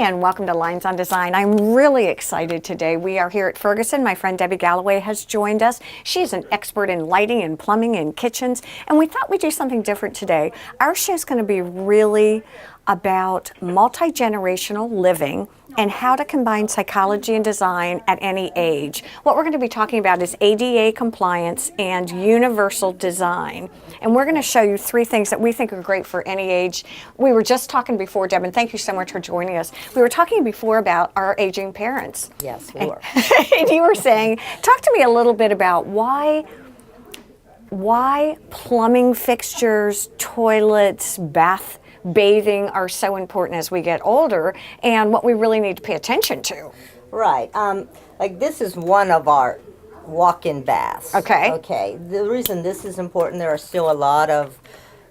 And welcome to Lines on Design. I'm really excited today. We are here at Ferguson. My friend Debbie Galloway has joined us. She's an expert in lighting and plumbing and kitchens, and we thought we'd do something different today. Our show is going to be really about multi-generational living and how to combine psychology and design at any age. What we're going to be talking about is ADA compliance and universal design. And we're going to show you three things that we think are great for any age. We were just talking before, Deb, and thank you so much for joining us. We were talking before about our aging parents. Yes, we were. And you were saying, talk to me a little bit about why plumbing fixtures, toilets, bathing are so important as we get older, and what we really need to pay attention to. Right. Like this is one of our walk-in baths. Okay. Okay. The reason this is important, there are still a lot of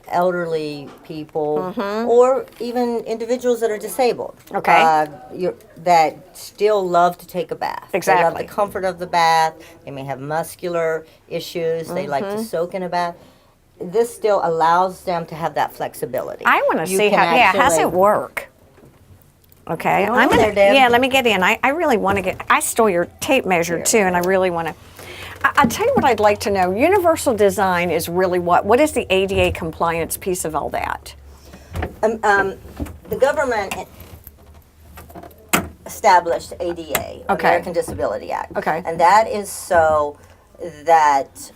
elderly people or even individuals that are disabled. Okay. That still love to take a bath. Exactly. They love the comfort of the bath. They may have muscular issues. They like to soak in a bath. This still allows them to have that flexibility. I want to see how does it work? Okay, I'm gonna, let me get in. I really want to get, I stole your tape measure too, and I really want to, I'll tell you what I'd like to know. Universal design is really what is the ADA compliance piece of all that? The government established ADA, American Disability Act. Okay. And that is so that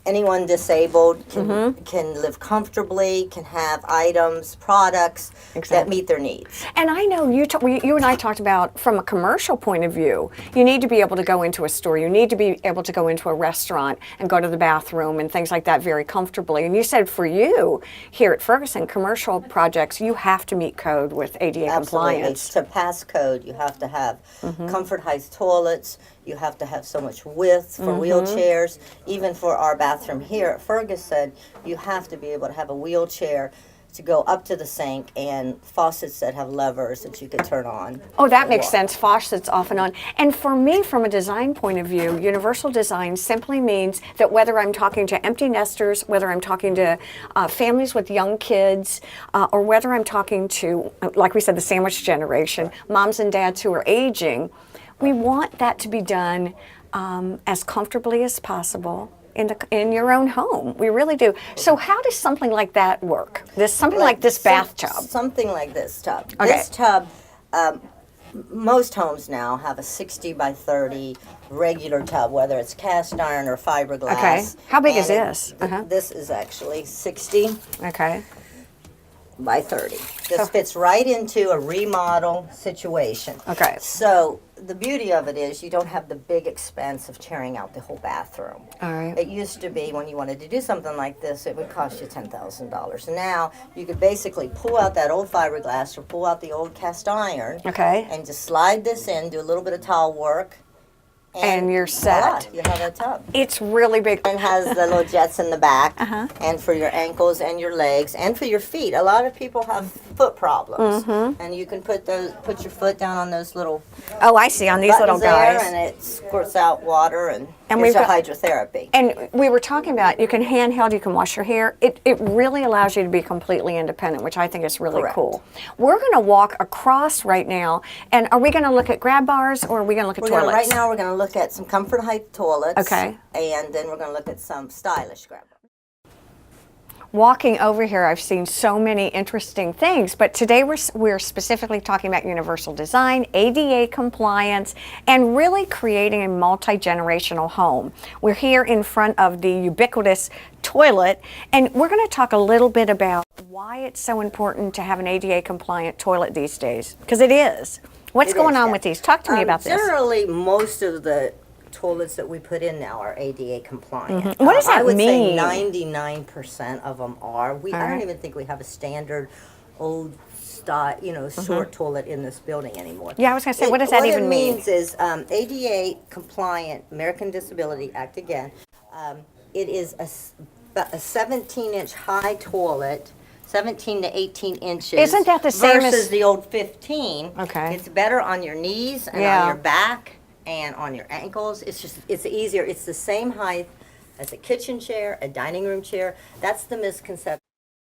anyone disabled can live comfortably, can have items, products that meet their needs. And I know you and I talked about from a commercial point of view, you need to be able to go into a store, you need to be able to go into a restaurant and go to the bathroom and things like that very comfortably. And you said for you here at Ferguson, commercial projects, you have to meet code with ADA compliance. To pass code, you have to have comfort height toilets, you have to have so much width for wheelchairs. Even for our bathroom here at Ferguson, you have to be able to have a wheelchair to go up to the sink and faucets that have levers that you could turn on. Oh, that makes sense. Faucets off and on. And for me, from a design point of view, universal design simply means that whether I'm talking to empty nesters, whether I'm talking to families with young kids, or whether I'm talking to, like we said, the sandwich generation, moms and dads who are aging, we want that to be done as comfortably as possible in your own home. We really do. So how does something like that work? Something like this bathtub? Something like this tub. Okay. This tub, most homes now have a 60 by 30 regular tub, whether it's cast iron or fiberglass. Okay. How big is this? This is actually 60 by 30. This fits right into a remodel situation. Okay. So the beauty of it is you don't have the big expense of tearing out the whole bathroom. All right. It used to be when you wanted to do something like this, it would cost you $10,000. Now you could basically pull out that old fiberglass or pull out the old cast iron. Okay. And just slide this in, do a little bit of towel work. And you're set. Voila, you have a tub. It's really big. And has the little jets in the back, and for your ankles and your legs, and for your feet. A lot of people have foot problems, and you can put your foot down on those little. Oh, I see, on these little guys. And it squirts out water and we've it's a got hydrotherapy. And we were talking about you can handheld, you can wash your hair. It really allows you to be completely independent, which I think is really cool. We're going to walk across right now, and are we going to look at grab bars or are we going to look at toilets? Right now we're going to look at some comfort height toilets. Okay. And then we're going to look at some stylish grab bars. Walking over here, I've seen so many interesting things, but today we're specifically talking about universal design, ADA compliance, and really creating a multi-generational home. We're here in front of the ubiquitous toilet, and we're going to talk a little bit about why it's so important to have an ADA compliant toilet these days, because it is. What's going on with these? Talk to me about this. Generally, most of the toilets that we put in now are ADA compliant. What does that mean? I would say 99% of them are. I don't even think we have a standard old style, short toilet in this building anymore. Yeah, I was going to say, what does that even mean? What it means is ADA compliant, American Disability Act again. It is a 17-inch high toilet, 17 to 18 inches. Isn't that the same versus as the old 15? Okay. It's better on your knees and on your back and on your ankles. It's easier. It's the same height as a kitchen chair, a dining room chair. That's the misconception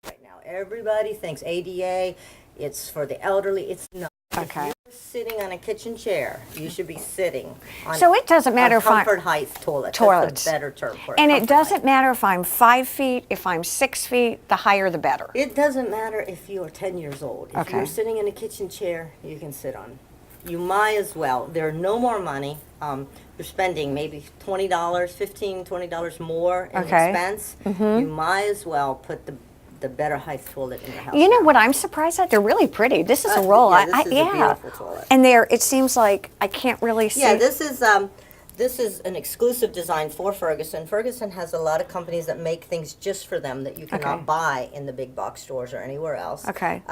right now. Everybody thinks ADA, it's for the elderly. It's not. Okay. If you're sitting on a kitchen chair, you should be sitting on So it doesn't matter if I'm comfort height toilet. toilets. That's the better term for it. And it comfort doesn't height. matter if I'm 5 feet, if I'm 6 feet, the higher the better. It doesn't matter if you are 10 years old. If Okay. you're sitting in a kitchen chair, you can sit on. You might as well. They're no more money. You're spending maybe $20, $15, $20 more in Okay. expense. You might as well put the better height toilet in your house. You know now. what I'm surprised at? They're really pretty. This is a roll. yeah, this is a beautiful toilet. And it seems like I can't really see. Yeah, this is an exclusive design for Ferguson. Ferguson has a lot of companies that make things just for them that you cannot Okay. buy in the big box stores or anywhere else. Okay.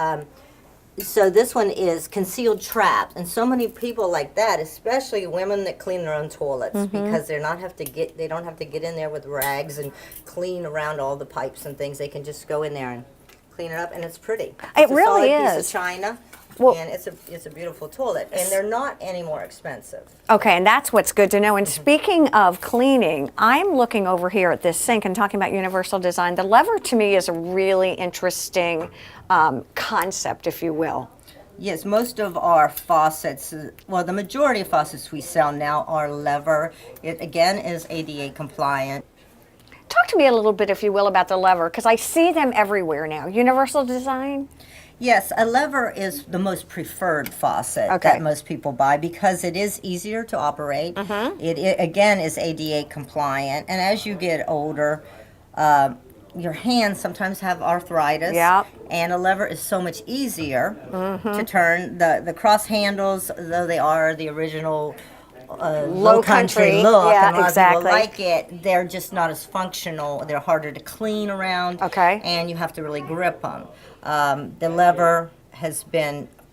So this one is concealed traps, and so many people like that, especially women that clean their own toilets, because they don't have to get in there with rags and clean around all the pipes and things. They can just go in there and clean it up, and it's pretty. It's really a solid piece is. of china, Well- and it's a beautiful toilet, and they're not any more expensive. Okay, and that's what's good to know. And speaking of cleaning, I'm looking over here at this sink and talking about universal design. The lever to me is a really interesting concept, if you will. Yes, most of our faucets, well, the majority of faucets we sell now are lever. It, again, is ADA compliant. Talk to me a little bit, if you will, about the lever, because I see them everywhere now. Universal design? Yes, a lever is the most preferred faucet Okay. that most people buy because it is easier to operate. It again is ADA compliant, and as you get older, your hands sometimes have arthritis. Yep. And a lever is so much easier to turn. The cross handles, though they are the original low country look, yeah, and a lot exactly. of people like it, they're just not as functional. They're harder to clean around. Okay. And you have to really grip them. The lever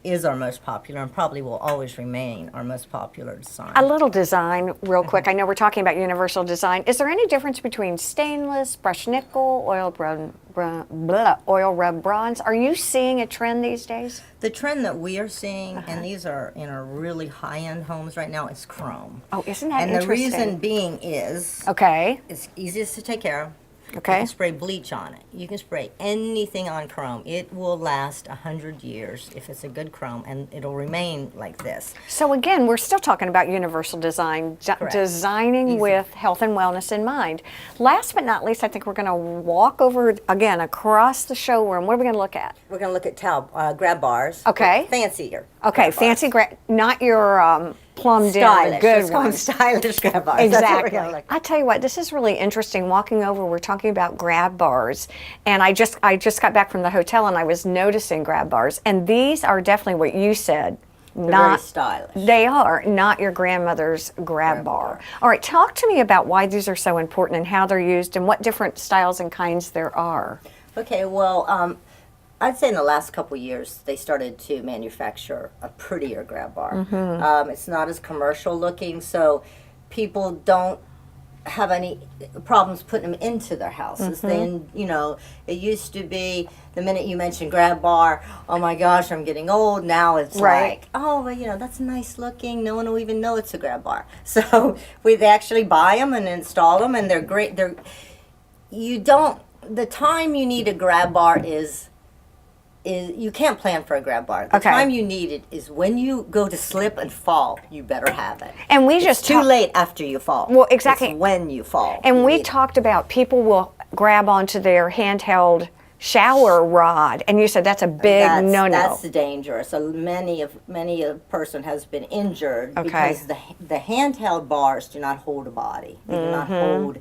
is our most popular and probably will always remain our most popular design. A little design, real quick. I know we're talking about universal design. Is there any difference between stainless, brushed nickel, oil rub bronze? Are you seeing a trend these days? The trend that we are seeing, and these are in our really high-end homes right now, is chrome. Oh, isn't that And interesting? the reason being is Okay. it's easiest to take care of. Okay. You can spray bleach on it. You can spray anything on chrome. It will last 100 years if it's a good chrome, and it'll remain like this. So again, we're still talking about universal design, designing Easy. with health and wellness in mind. Last but not least, I think we're going to walk over again across the showroom. What are we going to look at? We're going to look at grab bars. Okay. Fancier. Okay, grab fancy, bars. not your plumbed Stylish. in, good Let's call them ones. stylish grab bars. That's what we're Exactly. gonna look I tell you what, this is really interesting. Walking over, we're talking about grab bars, and I just got back from the hotel and I was noticing grab bars, and these are definitely what you said. They're Not very stylish. They are not your grandmother's grab bar. All right, talk to me about why these are so important and how they're used and what different styles and kinds there are. Okay, well, I'd say in the last couple years they started to manufacture a prettier grab bar. It's not as commercial looking, so people don't have any problems putting them into their houses. Then, it used to be the minute you mentioned grab bar, oh my gosh, I'm getting old. Now it's Right. like, oh, well, that's nice looking. No one will even know it's a grab bar. So they actually buy them and install them, and they're great. The time you need a grab bar is you can't plan for a grab bar. The Okay. time you need it is when you go to slip and fall. You better have it. And we It's just too late after you fall. Well, exactly. It's when you fall. And You we need it. talked about people will grab onto their handheld shower rod, and you said that's a big no-no. That's dangerous. So many a person has been injured because the handheld bars do not hold a body. They do not hold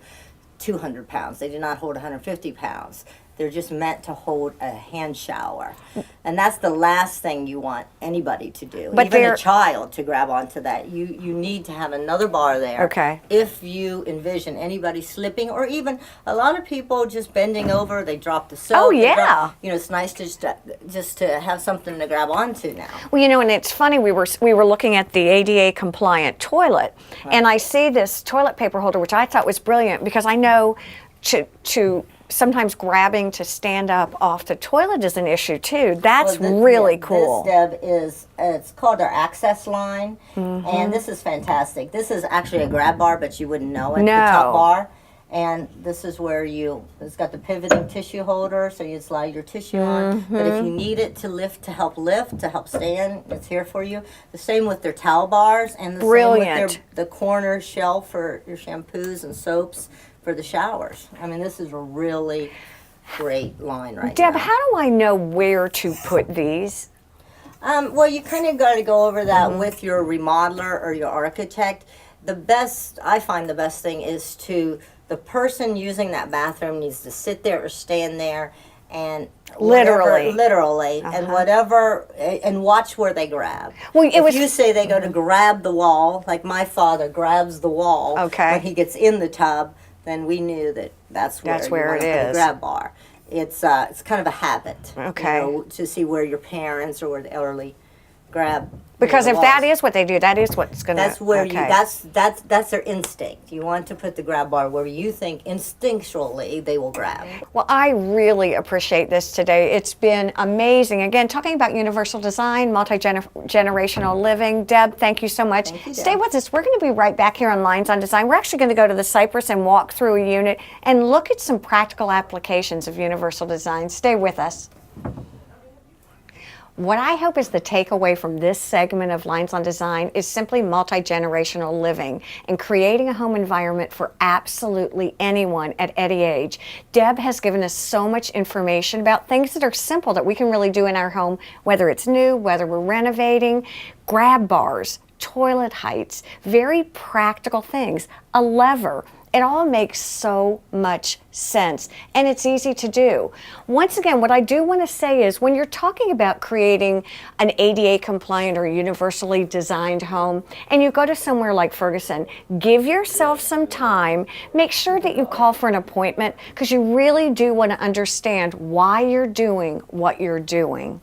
200 pounds. They do not hold 150 pounds. They're just meant to hold a hand shower. And that's the last thing you want anybody to do. But even they're- a child to grab onto that. You need to have another bar there. Okay. If you envision anybody slipping, or even a lot of people just bending over, they drop the soap. Oh, they yeah. drop- you know, it's nice to just to have something to grab onto now. Well, you know, and it's funny, we were looking at the ADA compliant toilet, and I see this toilet paper holder, which I thought was brilliant, because I know to sometimes grabbing to stand up off the toilet is an issue too. That's Well, really cool. This, Deb, is it's called our access line, and this is fantastic. This is actually a grab bar, but you wouldn't know it. No. The top bar, and this is where it's got the pivoting tissue holder, so you slide your tissue on. But if you need it to help stand, it's here for you. The same with their towel bars, and the Brilliant. same with the corner shelf for your shampoos and soaps for the showers. I mean, this is a really great line right Deb, now. how do I know where to put these? Well, you kind of got to go over that with your remodeler or your architect. I find the best thing is the person using that bathroom needs to sit there or stand there and Literally. and watch where they grab. Well, if you say they go to grab the wall, like my father grabs the wall Okay. when he gets in the tub, then we knew that's where it you want is. the grab bar. It's kind of a habit, Okay. to see where your parents or where the elderly grab. Because the if that walls. is what they do, that is what's going to. That's where that's their instinct. You want to put the grab bar where you think instinctually they will grab. Well, I really appreciate this today. It's been amazing. Again, talking about universal design, multi-generational living. Deb, thank you so much. Thank you, Deb. Stay with us. We're going to be right back here on Lines on Design. We're actually going to go to the Cypress and walk through a unit and look at some practical applications of universal design. Stay with us. What I hope is the takeaway from this segment of Lines on Design is simply multi-generational living and creating a home environment for absolutely anyone at any age. Deb has given us so much information about things that are simple that we can really do in our home, whether it's new, whether we're renovating, grab bars, toilet heights, very practical things, a lever. It all makes so much sense, and it's easy to do. Once again, what I do want to say is when you're talking about creating an ADA compliant or universally designed home, and you go to somewhere like Ferguson, give yourself some time. Make sure that you call for an appointment, because you really do want to understand why you're doing what you're doing.